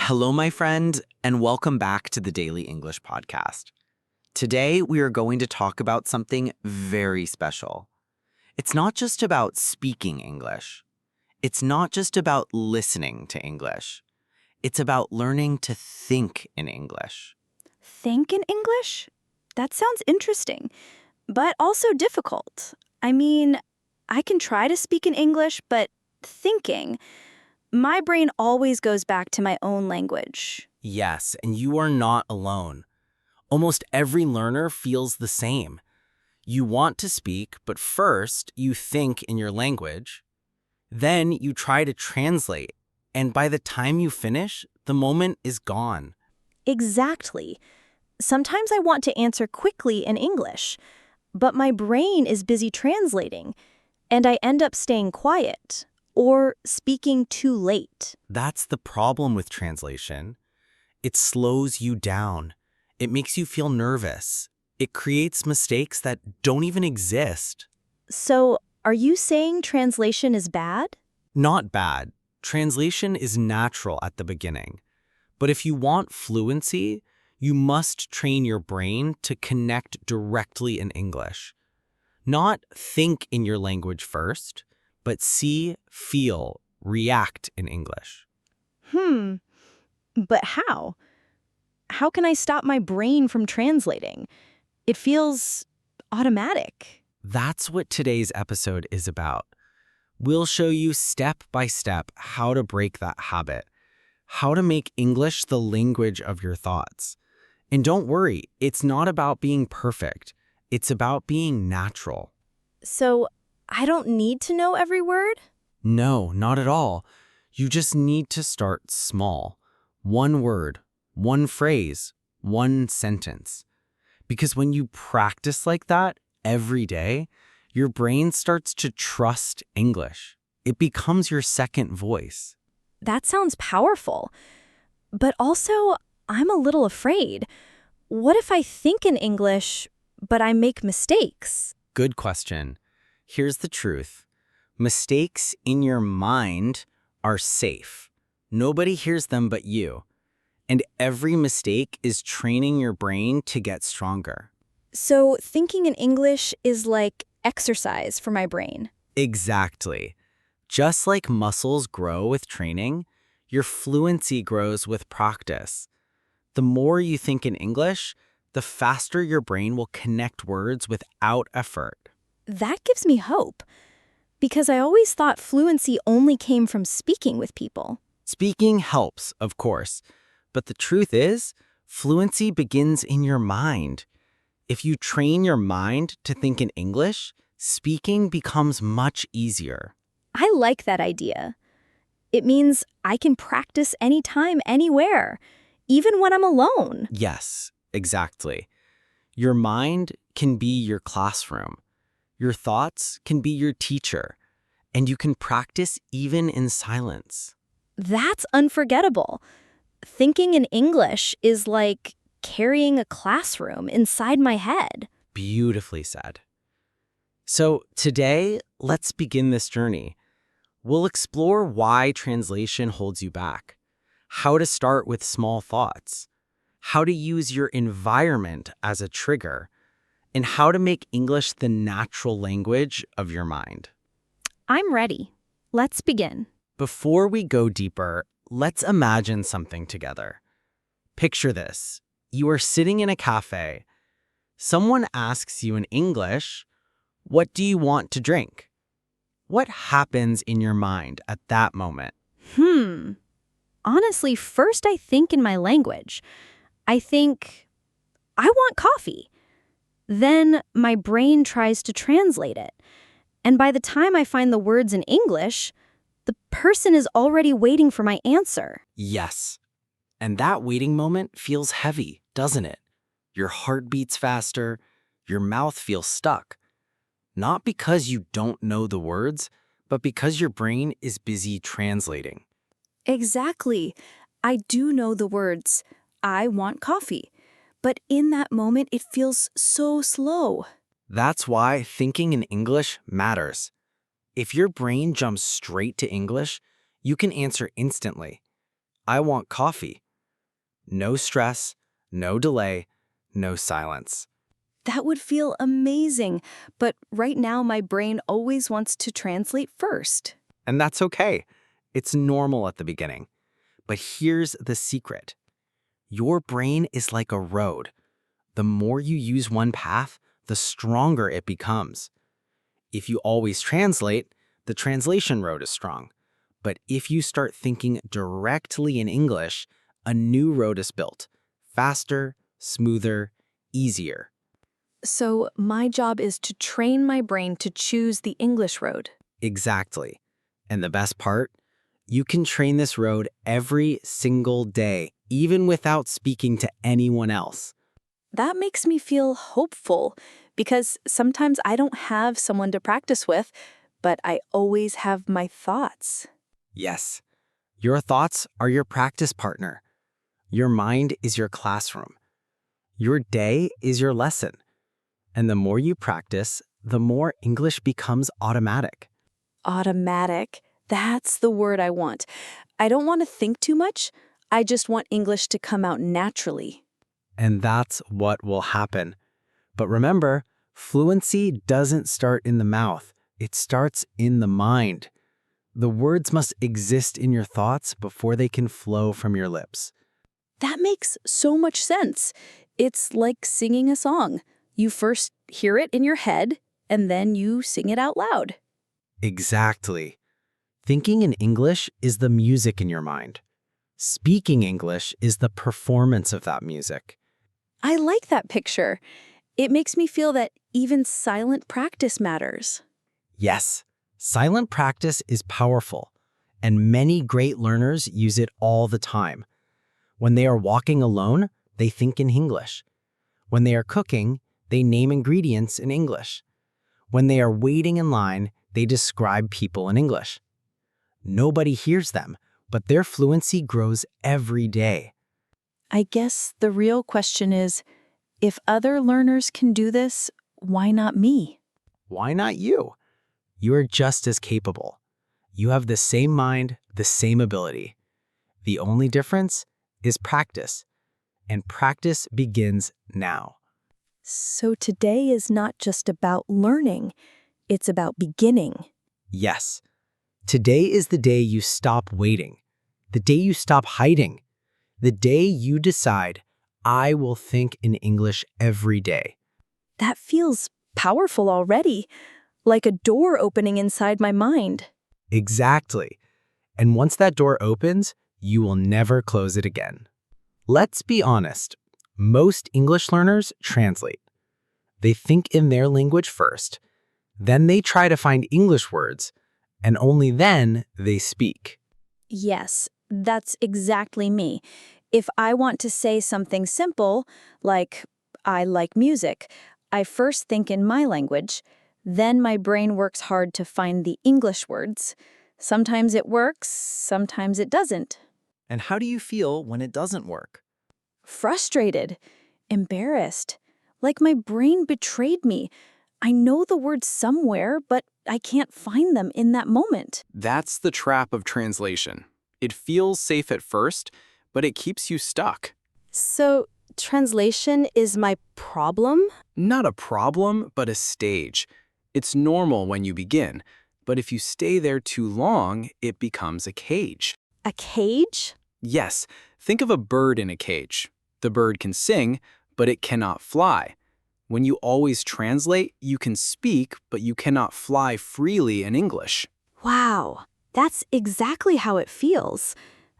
Hello, my friend, and welcome back to the Daily English Podcast. Today, we are going to talk about something very special. It's not just about speaking English. It's not just about listening to English. It's about learning to think in English. Think in English? That sounds interesting, but also difficult. I can try to speak in English, but thinking, my brain always goes back to my own language. Yes, and you are not alone. Almost every learner feels the same. You want to speak, but first you think in your language. Then you try to translate, and by the time you finish, the moment is gone. Exactly. Sometimes I want to answer quickly in English, but my brain is busy translating, and I end up staying quiet or speaking too late. That's the problem with translation. It slows you down. It makes you feel nervous. It creates mistakes that don't even exist. So, are you saying translation is bad? Not bad. Translation is natural at the beginning. But if you want fluency, you must train your brain to connect directly in English. Not think in your language first, but see, feel, react in English. But how? How can I stop my brain from translating? It feels automatic. That's what today's episode is about. We'll show you step by step how to break that habit, how to make English the language of your thoughts. And don't worry, it's not about being perfect. It's about being natural. So, I don't need to know every word? No, not at all. You just need to start small. One word, one phrase, one sentence. Because when you practice like that every day, your brain starts to trust English. It becomes your second voice. That sounds powerful. But also, I'm a little afraid. What if I think in English, but I make mistakes? Good question. Here's the truth. Mistakes in your mind are safe. Nobody hears them but you. And every mistake is training your brain to get stronger. So, thinking in English is like exercise for my brain. Exactly. Just like muscles grow with training, your fluency grows with practice. The more you think in English, the faster your brain will connect words without effort. That gives me hope, because I always thought fluency only came from speaking with people. Speaking helps, of course, but the truth is, fluency begins in your mind. If you train your mind to think in English, speaking becomes much easier. I like that idea. It means I can practice anytime, anywhere, even when I'm alone. Yes, exactly. Your mind can be your classroom. Your thoughts can be your teacher, and you can practice even in silence. That's unforgettable. Thinking in English is like carrying a classroom inside my head. Beautifully said. So today, let's begin this journey. We'll explore why translation holds you back, how to start with small thoughts, how to use your environment as a trigger, and how to make English the natural language of your mind. I'm ready. Let's begin. Before we go deeper, let's imagine something together. Picture this. You are sitting in a cafe. Someone asks you in English, "What do you want to drink?" What happens in your mind at that moment? Honestly, first I think in my language. I think, I want coffee. Then my brain tries to translate it. And by the time I find the words in English, the person is already waiting for my answer. Yes. And that waiting moment feels heavy, doesn't it? Your heart beats faster, your mouth feels stuck. Not because you don't know the words, but because your brain is busy translating. Exactly. I do know the words, I want coffee. But in that moment, it feels so slow. That's why thinking in English matters. If your brain jumps straight to English, you can answer instantly. I want coffee. No stress, no delay, no silence. That would feel amazing, but right now my brain always wants to translate first. And that's okay. It's normal at the beginning. But here's the secret. Your brain is like a road. The more you use one path, the stronger it becomes. If you always translate, the translation road is strong. But if you start thinking directly in English, a new road is built. Faster, smoother, easier. So my job is to train my brain to choose the English road. Exactly. And the best part? You can train this road every single day, even without speaking to anyone else. That makes me feel hopeful because sometimes I don't have someone to practice with, but I always have my thoughts. Yes, your thoughts are your practice partner. Your mind is your classroom. Your day is your lesson. And the more you practice, the more English becomes automatic. Automatic. That's the word I want. I don't want to think too much. I just want English to come out naturally. And that's what will happen. But remember, fluency doesn't start in the mouth. It starts in the mind. The words must exist in your thoughts before they can flow from your lips. That makes so much sense. It's like singing a song. You first hear it in your head, and then you sing it out loud. Exactly. Thinking in English is the music in your mind. Speaking English is the performance of that music. I like that picture. It makes me feel that even silent practice matters. Yes, silent practice is powerful, and many great learners use it all the time. When they are walking alone, they think in English. When they are cooking, they name ingredients in English. When they are waiting in line, they describe people in English. Nobody hears them, but their fluency grows every day. I guess the real question is, if other learners can do this, why not me? Why not you? You are just as capable. You have the same mind, the same ability. The only difference is practice, and practice begins now. So today is not just about learning, it's about beginning. Yes, today is the day you stop waiting, the day you stop hiding, the day you decide, I will think in English every day. That feels powerful already, like a door opening inside my mind. Exactly. And once that door opens, you will never close it again. Let's be honest. Most English learners translate. They think in their language first, then they try to find English words, and only then they speak. Yes, that's exactly me. If I want to say something simple, like, I like music, I first think in my language, then my brain works hard to find the English words. Sometimes it works, sometimes it doesn't. And how do you feel when it doesn't work? Frustrated, embarrassed, like my brain betrayed me. I know the words somewhere, but I can't find them in that moment. That's the trap of translation. It feels safe at first, but it keeps you stuck. So, translation is my problem? Not a problem, but a stage. It's normal when you begin, but if you stay there too long, it becomes a cage. A cage? Yes, think of a bird in a cage. The bird can sing, but it cannot fly. When you always translate, you can speak, but you cannot fly freely in English. Wow, that's exactly how it feels.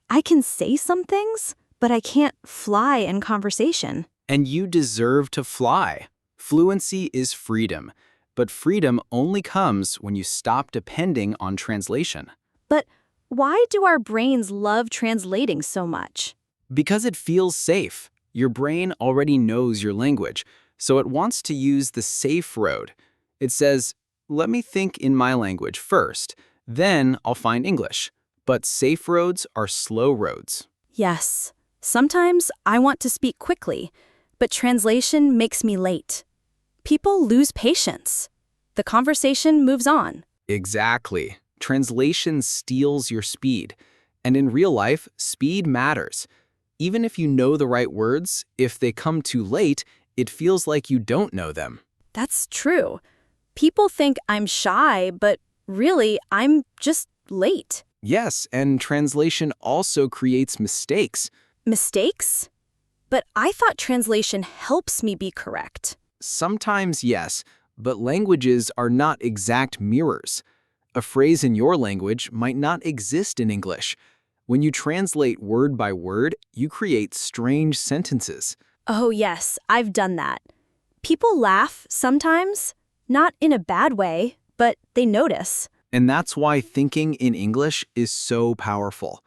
I can say some things, but I can't fly in conversation. And you deserve to fly. Fluency is freedom, but freedom only comes when you stop depending on translation. But why do our brains love translating so much? Because it feels safe. Your brain already knows your language, so it wants to use the safe road. It says, let me think in my language first, then I'll find English. But safe roads are slow roads. Yes, sometimes I want to speak quickly, but translation makes me late. People lose patience. The conversation moves on. Exactly. Translation steals your speed. And in real life, speed matters. Even if you know the right words, if they come too late, it feels like you don't know them. That's true. People think I'm shy, but really, I'm just late. Yes, and translation also creates mistakes. Mistakes? But I thought translation helps me be correct. Sometimes, yes, but languages are not exact mirrors. A phrase in your language might not exist in English. When you translate word by word, you create strange sentences. Oh, yes, I've done that. People laugh sometimes, not in a bad way, but they notice. And that's why thinking in English is so powerful.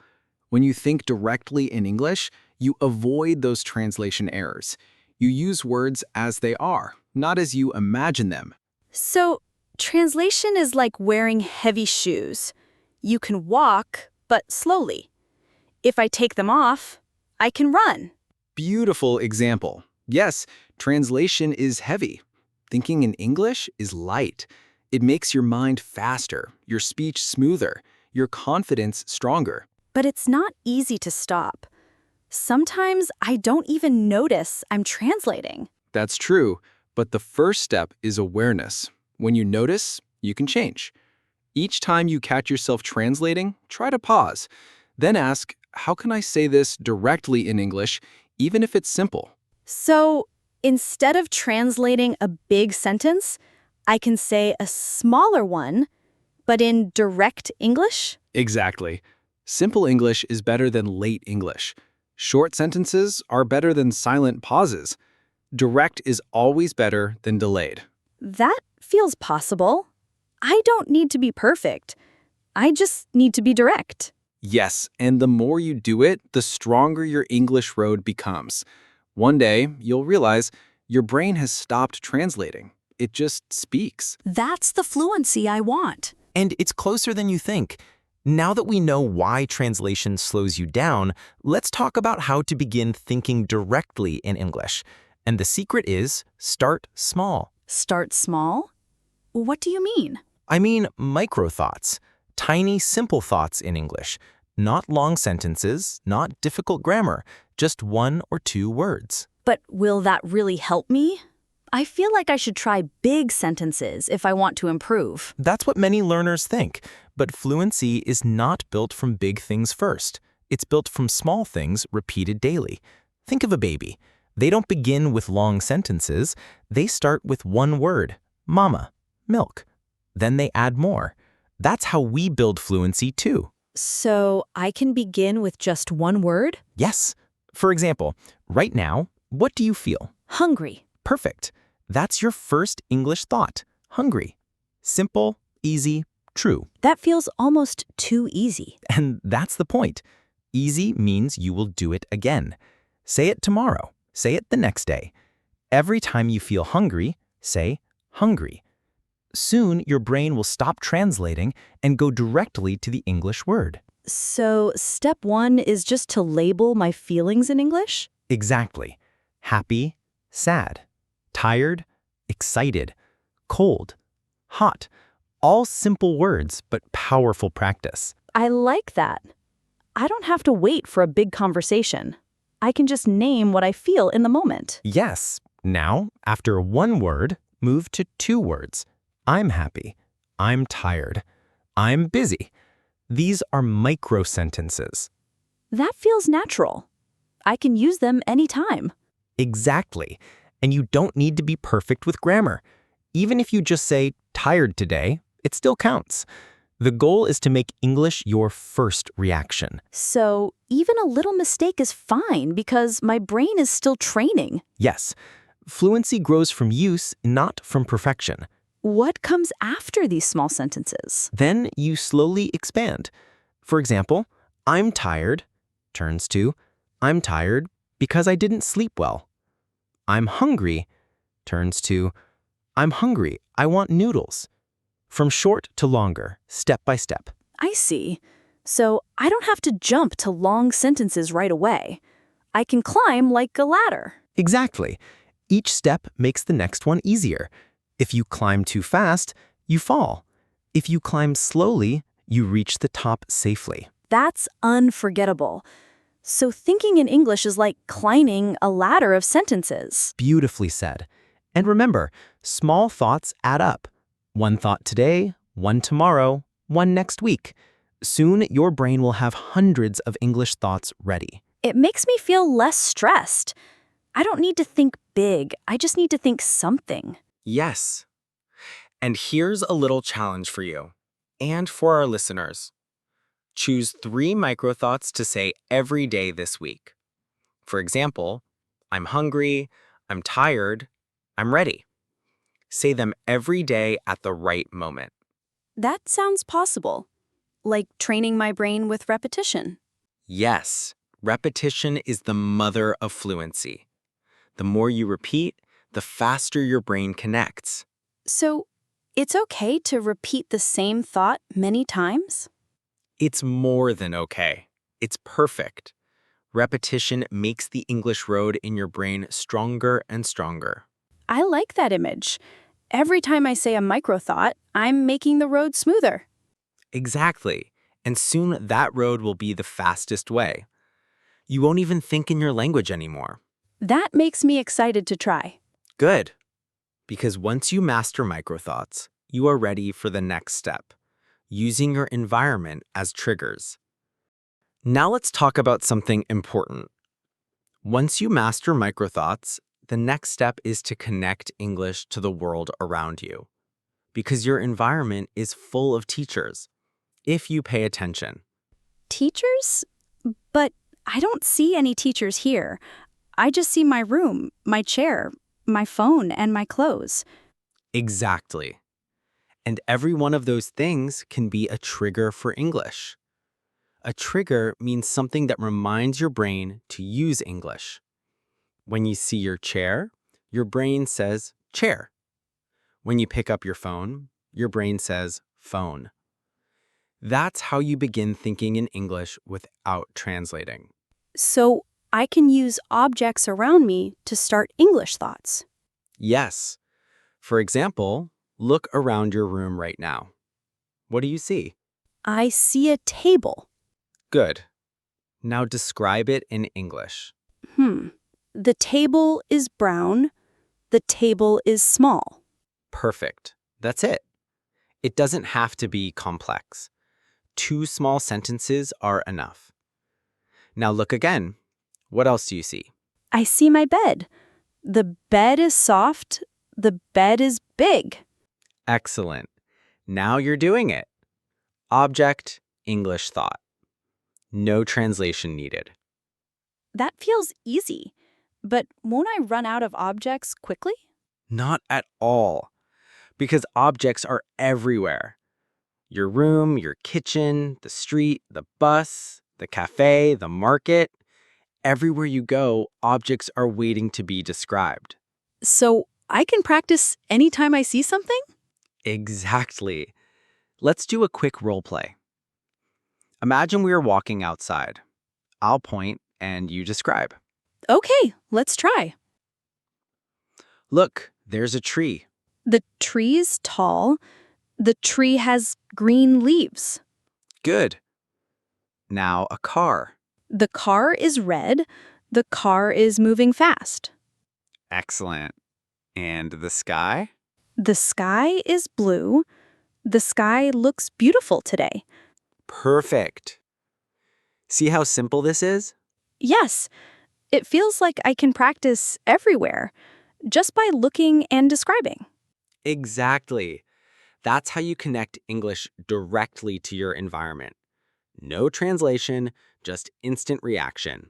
When you think directly in English, you avoid those translation errors. You use words as they are, not as you imagine them. So, translation is like wearing heavy shoes. You can walk, but slowly. If I take them off, I can run. Beautiful example. Yes, translation is heavy. Thinking in English is light. It makes your mind faster, your speech smoother, your confidence stronger. But it's not easy to stop. Sometimes I don't even notice I'm translating. That's true, but the first step is awareness. When you notice, you can change. Each time you catch yourself translating, try to pause. Then ask, how can I say this directly in English, even if it's simple? So, instead of translating a big sentence, I can say a smaller one, but in direct English? Exactly. Simple English is better than late English. Short sentences are better than silent pauses. Direct is always better than delayed. That feels possible. I don't need to be perfect. I just need to be direct. Yes, and the more you do it, the stronger your English road becomes. One day, you'll realize your brain has stopped translating. It just speaks. That's the fluency I want. And it's closer than you think. Now that we know why translation slows you down, let's talk about how to begin thinking directly in English. And the secret is start small. Start small? What do you mean? I mean micro thoughts, tiny, simple thoughts in English. Not long sentences, not difficult grammar, just 1 or 2 words. But will that really help me? I feel like I should try big sentences if I want to improve. That's what many learners think, but fluency is not built from big things first. It's built from small things repeated daily. Think of a baby. They don't begin with long sentences. They start with one word, mama, milk. Then they add more. That's how we build fluency too. So I can begin with just one word? Yes. For example, right now, what do you feel? Hungry. Perfect. That's your first English thought, hungry. Simple, easy, true. That feels almost too easy. And that's the point. Easy means you will do it again. Say it tomorrow. Say it the next day. Every time you feel hungry, say hungry. Soon, your brain will stop translating and go directly to the English word. So step 1 is just to label my feelings in English? Exactly. Happy, sad, tired, excited, cold, hot. All simple words, but powerful practice. I like that. I don't have to wait for a big conversation. I can just name what I feel in the moment. Yes. Now, after one word, move to 2 words. I'm happy. I'm tired. I'm busy. These are micro sentences. That feels natural. I can use them anytime. Exactly. And you don't need to be perfect with grammar. Even if you just say tired today, it still counts. The goal is to make English your first reaction. So even a little mistake is fine because my brain is still training. Yes, fluency grows from use, not from perfection. What comes after these small sentences? Then you slowly expand. For example, I'm tired turns to I'm tired because I didn't sleep well. I'm hungry turns to I'm hungry, I want noodles. From short to longer, step by step. I see. So I don't have to jump to long sentences right away. I can climb like a ladder. Exactly. Each step makes the next one easier. If you climb too fast, you fall. If you climb slowly, you reach the top safely. That's unforgettable. So thinking in English is like climbing a ladder of sentences. Beautifully said. And remember, small thoughts add up. One thought today, one tomorrow, one next week. Soon, your brain will have hundreds of English thoughts ready. It makes me feel less stressed. I don't need to think big. I just need to think something. Yes. And here's a little challenge for you and for our listeners. Choose 3 microthoughts to say every day this week. For example, I'm hungry, I'm tired, I'm ready. Say them every day at the right moment. That sounds possible. Like training my brain with repetition. Yes, repetition is the mother of fluency. The more you repeat, the faster your brain connects. So, it's okay to repeat the same thought many times? It's more than okay. It's perfect. Repetition makes the English road in your brain stronger and stronger. I like that image. Every time I say a microthought, I'm making the road smoother. Exactly. And soon that road will be the fastest way. You won't even think in your language anymore. That makes me excited to try. Good. Because once you master microthoughts, you are ready for the next step, using your environment as triggers. Now let's talk about something important. Once you master microthoughts, the next step is to connect English to the world around you. Because your environment is full of teachers, if you pay attention. Teachers? But I don't see any teachers here. I just see my room, my chair, my phone, and my clothes. Exactly. And every one of those things can be a trigger for English. A trigger means something that reminds your brain to use English. When you see your chair, your brain says chair. When you pick up your phone, your brain says phone. That's how you begin thinking in English without translating. So I can use objects around me to start English thoughts. Yes. For example, look around your room right now. What do you see? I see a table. Good. Now describe it in English. The table is brown. The table is small. Perfect. That's it. It doesn't have to be complex. 2 small sentences are enough. Now look again. What else do you see? I see my bed. The bed is soft. The bed is big. Excellent. Now you're doing it. Object, English thought. No translation needed. That feels easy. But won't I run out of objects quickly? Not at all. Because objects are everywhere. Your room, your kitchen, the street, the bus, the cafe, the market. Everywhere you go, objects are waiting to be described. So, I can practice anytime I see something? Exactly. Let's do a quick role play. Imagine we are walking outside. I'll point and you describe. Okay, let's try. Look, there's a tree. The tree is tall. The tree has green leaves. Good. Now a car. The car is red. The car is moving fast. Excellent. And the sky? The sky is blue. The sky looks beautiful today. Perfect. See how simple this is? Yes, it feels like I can practice everywhere, just by looking and describing. Exactly. That's how you connect English directly to your environment. No translation, just instant reaction.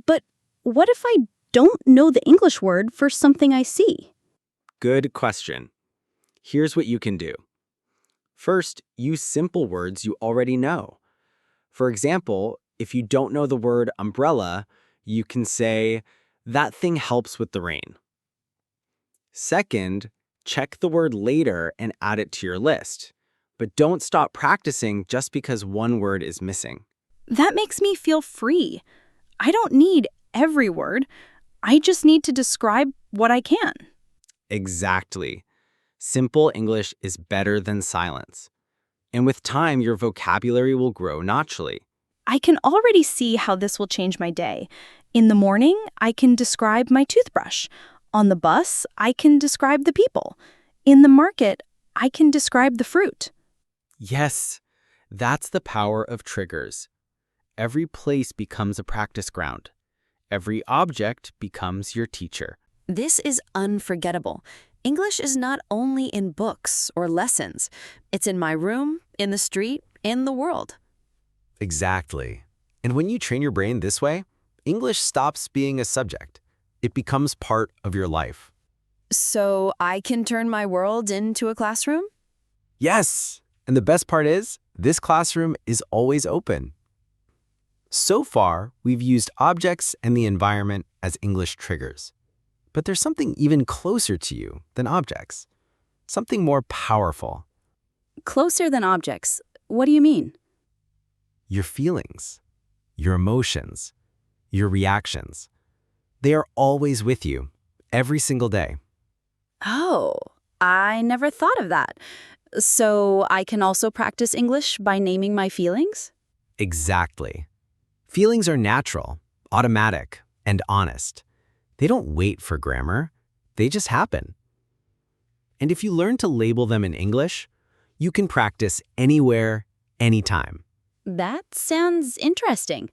But what if I don't know the English word for something I see? Good question. Here's what you can do. First, use simple words you already know. For example, if you don't know the word umbrella, you can say, that thing helps with the rain. Second, check the word later and add it to your list. But don't stop practicing just because one word is missing. That makes me feel free. I don't need every word. I just need to describe what I can. Exactly. Simple English is better than silence. And with time, your vocabulary will grow naturally. I can already see how this will change my day. In the morning, I can describe my toothbrush. On the bus, I can describe the people. In the market, I can describe the fruit. Yes, that's the power of triggers. Every place becomes a practice ground. Every object becomes your teacher. This is unforgettable. English is not only in books or lessons. It's in my room, in the street, in the world. Exactly. And when you train your brain this way, English stops being a subject. It becomes part of your life. So I can turn my world into a classroom? Yes! And the best part is, this classroom is always open. So far, we've used objects and the environment as English triggers. But there's something even closer to you than objects. Something more powerful. Closer than objects. What do you mean? Your feelings, your emotions, your reactions. They are always with you, every single day. Oh, I never thought of that. So I can also practice English by naming my feelings? Exactly. Feelings are natural, automatic, and honest. They don't wait for grammar. They just happen. And if you learn to label them in English, you can practice anywhere, anytime. That sounds interesting.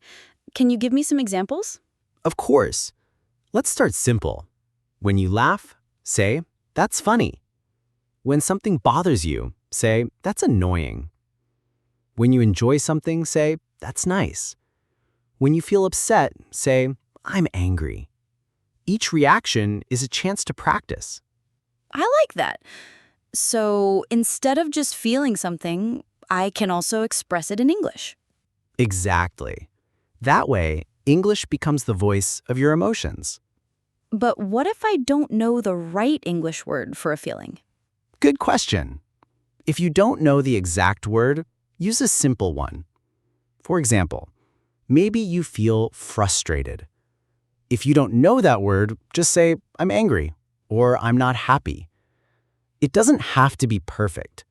Can you give me some examples? Of course. Let's start simple. When you laugh, say, "That's funny." When something bothers you, say, "That's annoying." When you enjoy something, say, "That's nice." When you feel upset, say, "I'm angry." Each reaction is a chance to practice. I like that. So instead of just feeling something, I can also express it in English. Exactly. That way, English becomes the voice of your emotions. But what if I don't know the right English word for a feeling? Good question. If you don't know the exact word, use a simple one. For example, maybe you feel frustrated. If you don't know that word, just say, "I'm angry," or "I'm not happy." It doesn't have to be perfect.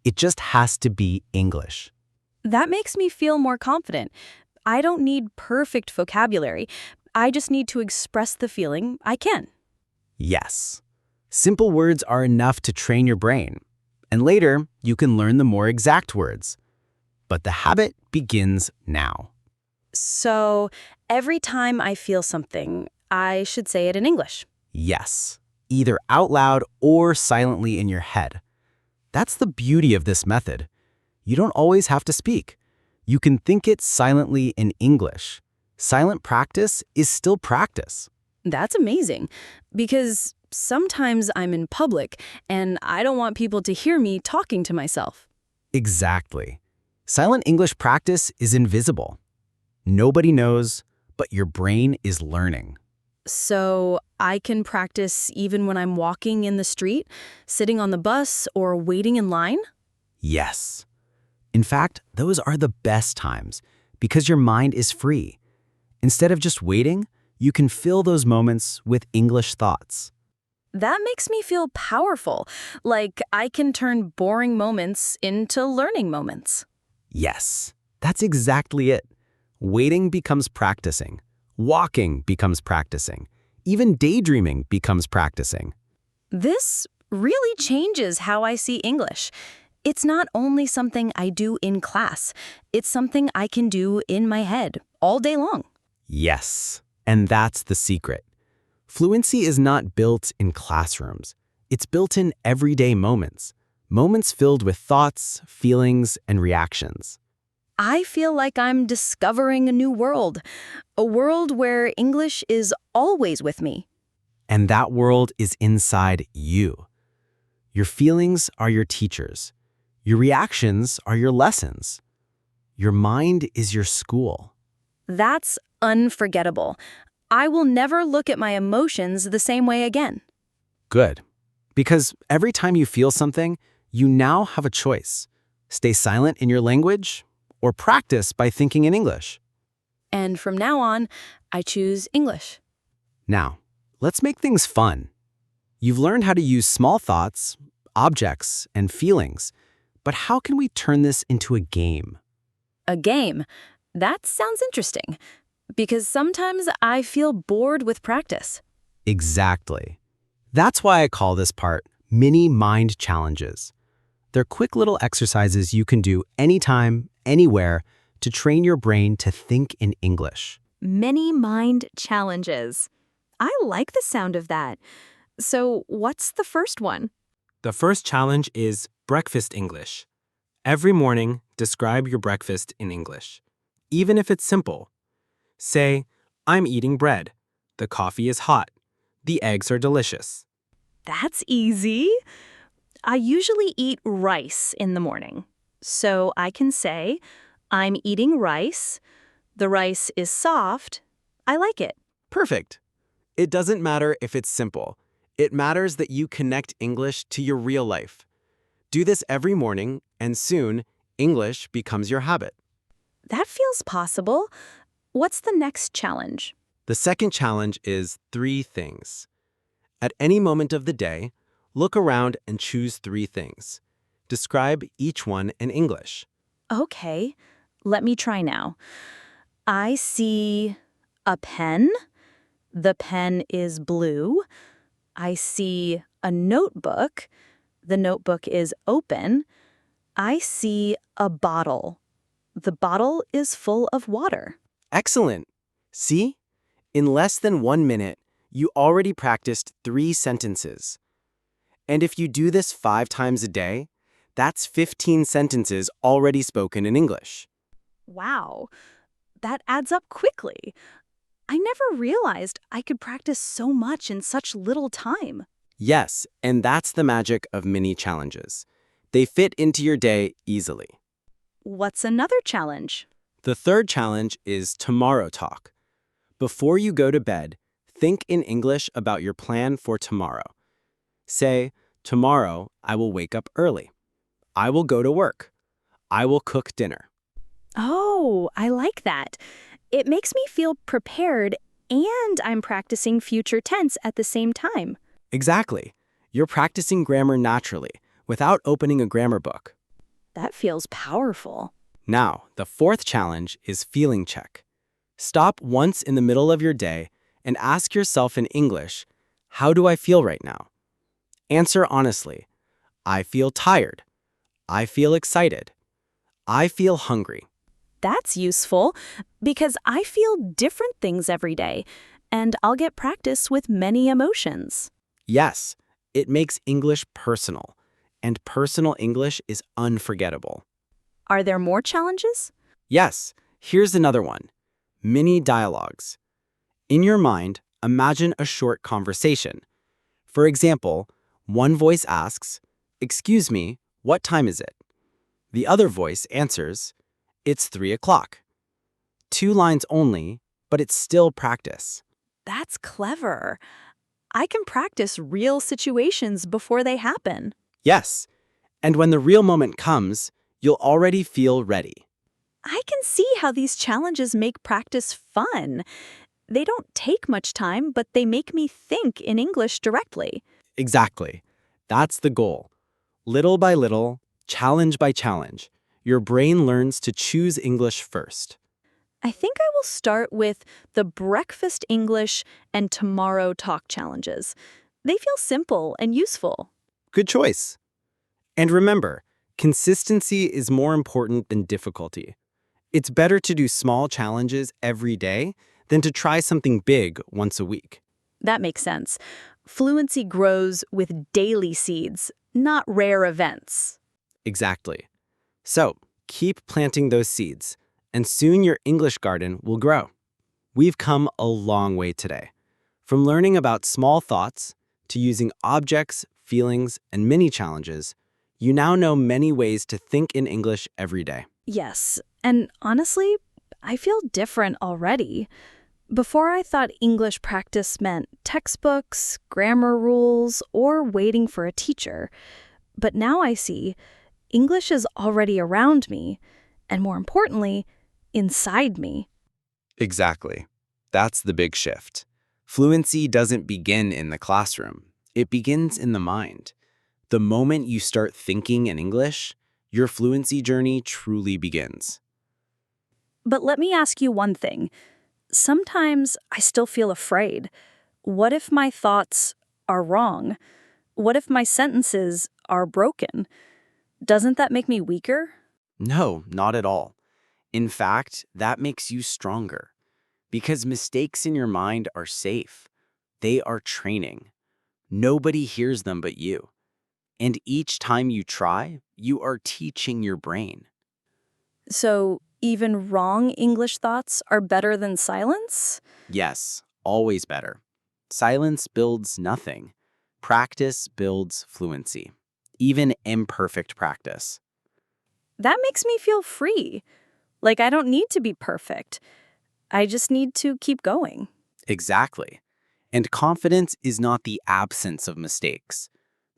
It just has to be English. That makes me feel more confident. I don't need perfect vocabulary. I just need to express the feeling I can. Yes. Simple words are enough to train your brain. And later, you can learn the more exact words. But the habit begins now. So every time I feel something, I should say it in English. Yes. Either out loud or silently in your head. That's the beauty of this method. You don't always have to speak. You can think it silently in English. Silent practice is still practice. That's amazing, because sometimes I'm in public and I don't want people to hear me talking to myself. Exactly. Silent English practice is invisible. Nobody knows, but your brain is learning. So I can practice even when I'm walking in the street, sitting on the bus, or waiting in line? Yes. In fact, those are the best times because your mind is free. Instead of just waiting, you can fill those moments with English thoughts. That makes me feel powerful, like I can turn boring moments into learning moments. Yes, that's exactly it. Waiting becomes practicing. Walking becomes practicing. Even daydreaming becomes practicing. This really changes how I see English. It's not only something I do in class, it's something I can do in my head all day long. Yes, and that's the secret. Fluency is not built in classrooms. It's built in everyday moments. Moments filled with thoughts, feelings, and reactions. I feel like I'm discovering a new world, a world where English is always with me. And that world is inside you. Your feelings are your teachers. Your reactions are your lessons. Your mind is your school. That's unforgettable. I will never look at my emotions the same way again. Good. Because every time you feel something, you now have a choice. Stay silent in your language or practice by thinking in English. And from now on, I choose English. Now, let's make things fun. You've learned how to use small thoughts, objects, and feelings, but how can we turn this into a game? A game. That sounds interesting, because sometimes I feel bored with practice. Exactly. That's why I call this part mini mind challenges. They're quick little exercises you can do anytime, anywhere, to train your brain to think in English. Many mind challenges. I like the sound of that. So, what's the first one? The first challenge is breakfast English. Every morning, describe your breakfast in English. Even if it's simple. Say, I'm eating bread. The coffee is hot. The eggs are delicious. That's easy. I usually eat rice in the morning. So I can say, I'm eating rice. The rice is soft. I like it. Perfect. It doesn't matter if it's simple. It matters that you connect English to your real life. Do this every morning, and soon, English becomes your habit. That feels possible. What's the next challenge? The second challenge is 3 things. At any moment of the day, look around and choose 3 things. Describe each one in English. Okay, let me try now. I see a pen. The pen is blue. I see a notebook. The notebook is open. I see a bottle. The bottle is full of water. Excellent. See? In less than 1 minute, you already practiced 3 sentences. And if you do this 5 times a day, that's 15 sentences already spoken in English. Wow, that adds up quickly. I never realized I could practice so much in such little time. Yes, and that's the magic of mini challenges. They fit into your day easily. What's another challenge? The third challenge is tomorrow talk. Before you go to bed, think in English about your plan for tomorrow. Say, tomorrow I will wake up early. I will go to work. I will cook dinner. Oh, I like that. It makes me feel prepared, and I'm practicing future tense at the same time. Exactly. You're practicing grammar naturally, without opening a grammar book. That feels powerful. Now, the fourth challenge is feeling check. Stop once in the middle of your day and ask yourself in English, how do I feel right now? Answer honestly. I feel tired. I feel excited. I feel hungry. That's useful because I feel different things every day, and I'll get practice with many emotions. Yes, it makes English personal, and personal English is unforgettable. Are there more challenges? Yes, here's another one. Mini dialogues. In your mind, imagine a short conversation. For example, one voice asks, "Excuse me, what time is it?" The other voice answers, "It's 3 o'clock." 2 lines only, but it's still practice. That's clever. I can practice real situations before they happen. Yes, and when the real moment comes, you'll already feel ready. I can see how these challenges make practice fun. They don't take much time, but they make me think in English directly. Exactly. That's the goal. Little by little, challenge by challenge, your brain learns to choose English first. I think I will start with the breakfast English and tomorrow talk challenges. They feel simple and useful. Good choice. And remember, consistency is more important than difficulty. It's better to do small challenges every day than to try something big once a week. That makes sense. Fluency grows with daily seeds, not rare events. Exactly. So, keep planting those seeds, and soon your English garden will grow. We've come a long way today. From learning about small thoughts to using objects, feelings, and mini challenges, you now know many ways to think in English every day. Yes, and honestly, I feel different already. Before I thought English practice meant textbooks, grammar rules, or waiting for a teacher. But now I see English is already around me, and more importantly, inside me. Exactly. That's the big shift. Fluency doesn't begin in the classroom. It begins in the mind. The moment you start thinking in English, your fluency journey truly begins. But let me ask you one thing. Sometimes I still feel afraid. What if my thoughts are wrong? What if my sentences are broken? Doesn't that make me weaker? No, not at all. In fact, that makes you stronger. Because mistakes in your mind are safe. They are training. Nobody hears them but you. And each time you try, you are teaching your brain. So even wrong English thoughts are better than silence? Yes, always better. Silence builds nothing. Practice builds fluency. Even imperfect practice. That makes me feel free. Like I don't need to be perfect. I just need to keep going. Exactly. And confidence is not the absence of mistakes.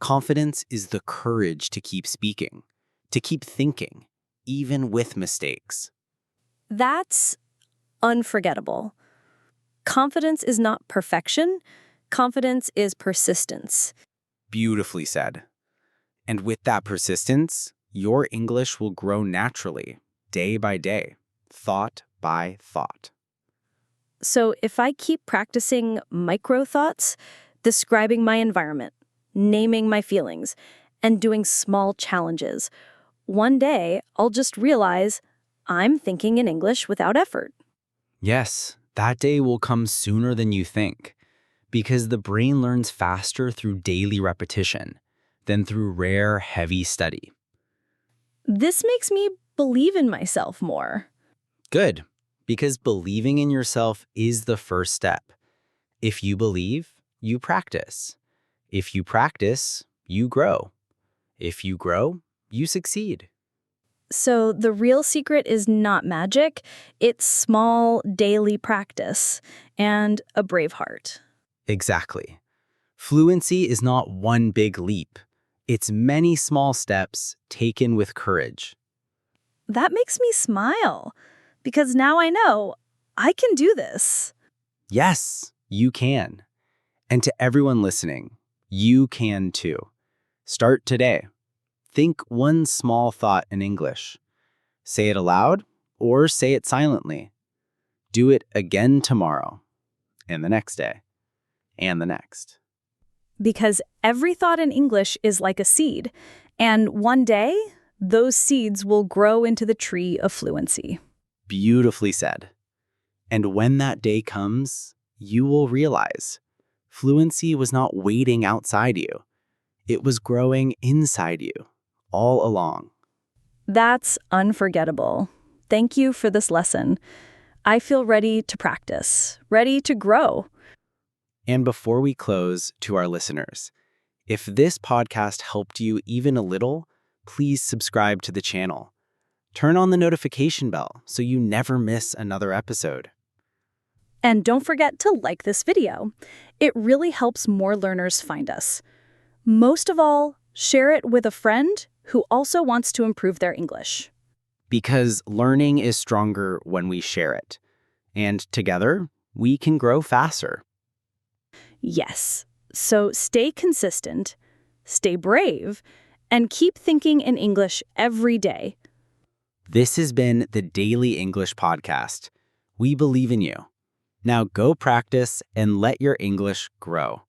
Confidence is the courage to keep speaking, to keep thinking, even with mistakes. That's unforgettable. Confidence is not perfection. Confidence is persistence. Beautifully said. And with that persistence, your English will grow naturally, day by day, thought by thought. So if I keep practicing micro thoughts, describing my environment, naming my feelings, and doing small challenges, one day I'll just realize I'm thinking in English without effort. Yes, that day will come sooner than you think, because the brain learns faster through daily repetition than through rare, heavy study. This makes me believe in myself more. Good, because believing in yourself is the first step. If you believe, you practice. If you practice, you grow. If you grow, you succeed. So the real secret is not magic, it's small daily practice and a brave heart. Exactly. Fluency is not one big leap. It's many small steps taken with courage. That makes me smile because now I know I can do this. Yes, you can. And to everyone listening, you can too. Start today. Think one small thought in English. Say it aloud or say it silently. Do it again tomorrow, and the next day, and the next. Because every thought in English is like a seed, and one day those seeds will grow into the tree of fluency. Beautifully said. And when that day comes, you will realize fluency was not waiting outside you. It was growing inside you all along. That's unforgettable. Thank you for this lesson. I feel ready to practice, ready to grow. And before we close, to our listeners, if this podcast helped you even a little, please subscribe to the channel. Turn on the notification bell so you never miss another episode. And don't forget to like this video. It really helps more learners find us. Most of all, share it with a friend who also wants to improve their English. Because learning is stronger when we share it. And together, we can grow faster. Yes. So stay consistent, stay brave, and keep thinking in English every day. This has been the Daily English Podcast. We believe in you. Now go practice and let your English grow.